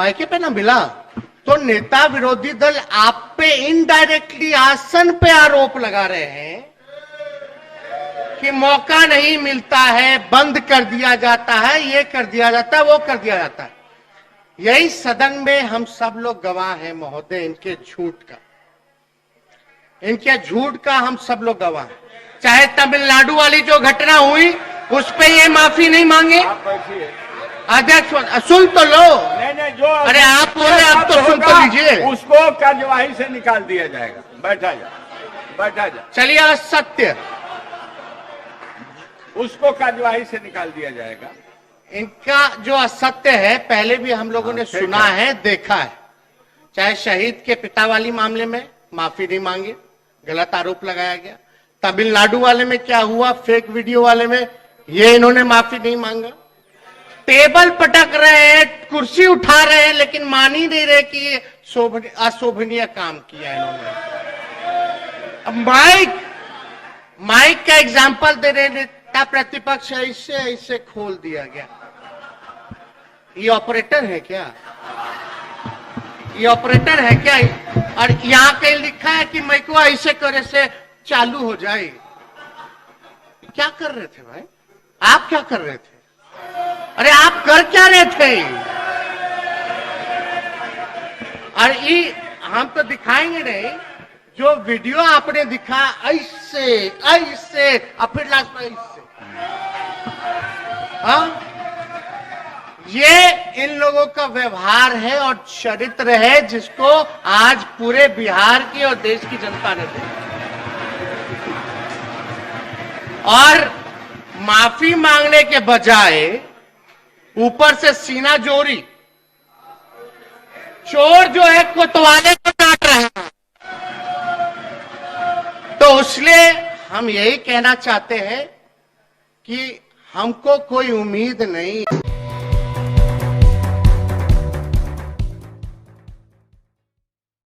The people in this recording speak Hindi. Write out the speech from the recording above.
मायके पे ना मिला तो नेता विरोधी दल आप पे इनडायरेक्टली आसन पे आरोप लगा रहे हैं कि मौका नहीं मिलता है, बंद कर दिया जाता है, ये कर दिया जाता है, वो कर दिया जाता है। यही सदन में हम सब लोग गवाह हैं महोदय, इनके झूठ का हम सब लोग गवाह हैं। चाहे तमिलनाडु वाली जो घटना हुई उस पे ये माफी नहीं मांगे। अध्यक्ष सुन तो लो। नहीं जो अरे आप बोले अब तो सुन तो लीजिए। उसको कार्यवाही से निकाल दिया जाएगा। बैठा जा। चलिए असत्य, उसको कार्यवाही से निकाल दिया जाएगा। इनका जो असत्य है पहले भी हम लोगों ने सुना है, देखा है। चाहे शहीद के पिता वाली मामले में माफी नहीं मांगे, गलत आरोप लगाया गया। तमिलनाडु वाले में क्या हुआ, फेक वीडियो वाले में, ये इन्होंने माफी नहीं मांगा। टेबल पटक रहे हैं, कुर्सी उठा रहे हैं, लेकिन मान ही नहीं रहे कि ये अशोभनीय काम किया इन्होंने। अब माइक का एग्जाम्पल दे रहे नेता प्रतिपक्ष, ऐसे खोल दिया गया। ये ऑपरेटर है क्या? और यहाँ कहीं लिखा है कि मैं को ऐसे करे से चालू हो जाए। क्या कर रहे थे भाई? आप क्या कर रहे थे? अरे आप कर क्या रहे थे? और ये हम तो दिखाएंगे नहीं, जो वीडियो आपने दिखा ऐसे और फिर लास्ट में ऐसे। हाँ, ये इन लोगों का व्यवहार है और चरित्र है जिसको आज पूरे बिहार की और देश की जनता ने देखा। और माफी मांगने के बजाय ऊपर से सीना जोरी, चोर जो है कोतवाले को काट रहा है। तो इसलिए हम यही कहना चाहते हैं कि हमको कोई उम्मीद नहीं।